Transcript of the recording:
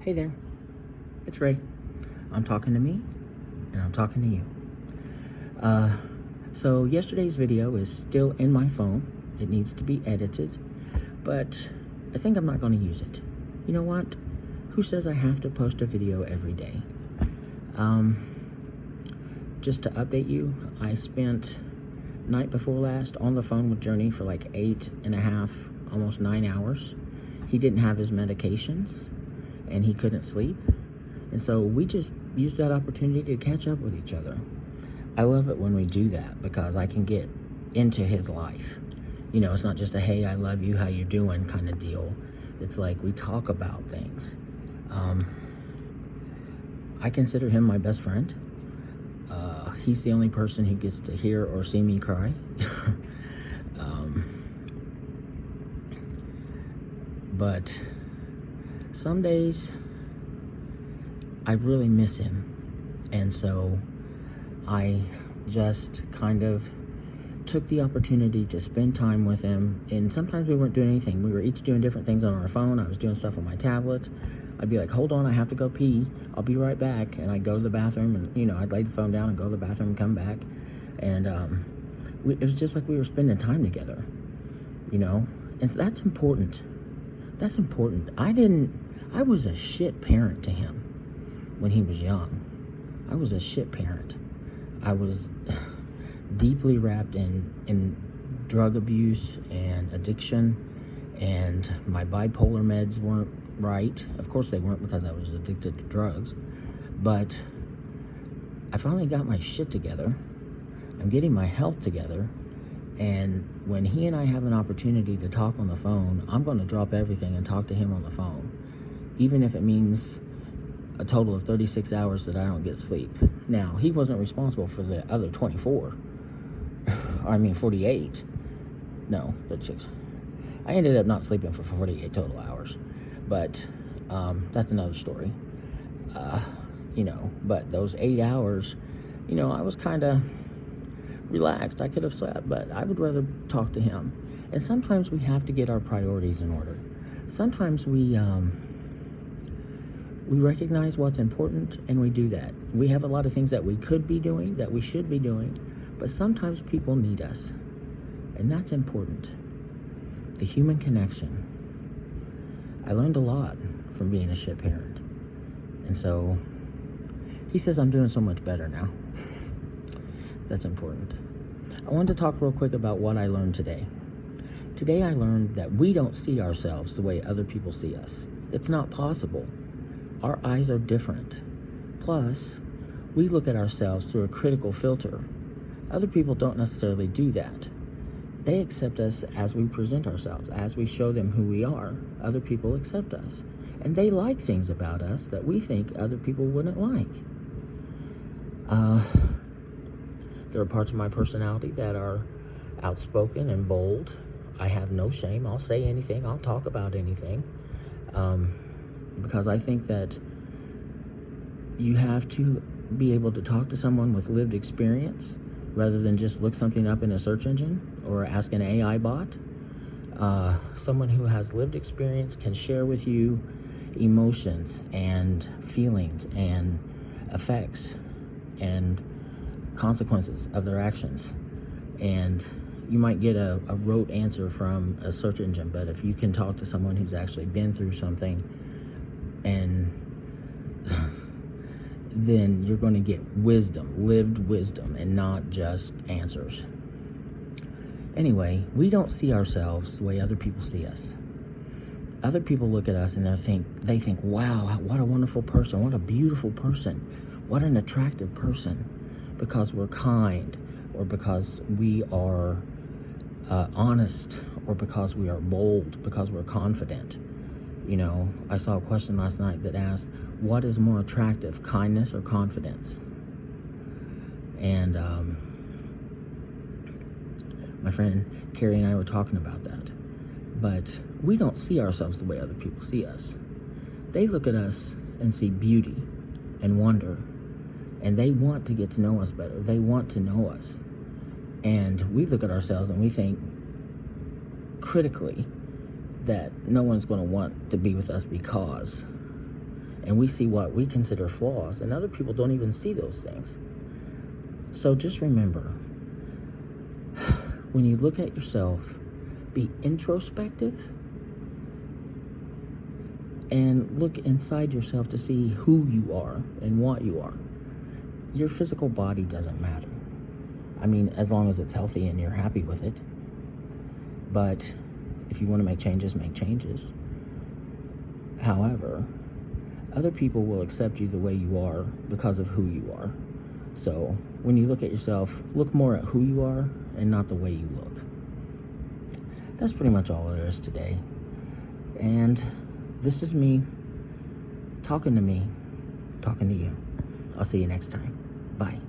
Hey there, it's Ray. I'm talking to me, and I'm talking to you. So yesterday's video is still in my phone. It needs to be edited, but I think I'm not going to use it. You know what? Who says I have to post a video every day? Just to update you, I spent night before last on the phone with Journey for like 8.5, almost 9 hours. He didn't have his medications, and he couldn't sleep. And so we just used that opportunity to catch up with each other. I love it when we do that because I can get into his life. You know, it's not just a, hey, I love you, how you doing kind of deal. It's like we talk about things. I consider him my best friend. He's the only person who gets to hear or see me cry. But some days I really miss him, and so I just kind of took the opportunity to spend time with him. And sometimes we weren't doing anything. We were each doing different things on our phone. I was doing stuff on my tablet. I'd be like, hold on, I have to go pee. I'll be right back. And I'd go to the bathroom, and, you know, I'd lay the phone down and go to the bathroom and come back. And it was just like we were spending time together, you know? And so that's important. That's important. I was a shit parent to him when he was young. I was a shit parent. I was deeply wrapped in drug abuse and addiction, and my bipolar meds weren't right. Of course they weren't, because I was addicted to drugs. But I finally got my shit together. I'm getting my health together. And when he and I have an opportunity to talk on the phone, I'm going to drop everything and talk to him on the phone, even if it means a total of 36 hours that I don't get sleep. Now, he wasn't responsible for the other 24. 48. No, 36. I ended up not sleeping for 48 total hours. But that's another story. You know, but those 8 hours, you know, I was kind of relaxed. I could have slept, but I would rather talk to him. And sometimes we have to get our priorities in order. Sometimes we recognize what's important, and we do that. We have a lot of things that we could be doing, that we should be doing, but sometimes people need us, and that's important. The human connection. I learned a lot from being a shit parent, and so he says I'm doing so much better now. That's important. I wanted to talk real quick about what I learned today. Today I learned that we don't see ourselves the way other people see us. It's not possible. Our eyes are different. Plus, we look at ourselves through a critical filter. Other people don't necessarily do that. They accept us as we present ourselves, as we show them who we are. Other people accept us. And they like things about us that we think other people wouldn't like. There are parts of my personality that are outspoken and bold. I have no shame. I'll say anything. I'll talk about anything. Because I think that you have to be able to talk to someone with lived experience rather than just look something up in a search engine or ask an AI bot. Someone who has lived experience can share with you emotions and feelings and effects and consequences of their actions. And you might get a rote answer from a search engine, but if you can talk to someone who's actually been through something, and then you're going to get wisdom, lived wisdom, and not just answers. Anyway, we don't see ourselves the way other people see us. Other people look at us and they think, wow, what a wonderful person, what a beautiful person, what an attractive person, because we're kind, or because we are honest, or because we are bold, because we're confident. You know, I saw a question last night that asked, what is more attractive, kindness or confidence? And my friend Carrie and I were talking about that. But we don't see ourselves the way other people see us. They look at us and see beauty and wonder, and they want to get to know us better. They want to know us. And we look at ourselves and we think critically that no one's going to want to be with us because. and we see what we consider flaws, and other people don't even see those things. So just remember, when you look at yourself, be introspective and look inside yourself to see who you are and what you are. Your physical body doesn't matter. I mean, as long as it's healthy and you're happy with it. But if you want to make changes, make changes. However, other people will accept you the way you are because of who you are. So when you look at yourself, look more at who you are and not the way you look. That's pretty much all there is today. And this is me talking to you. I'll see you next time. Bye.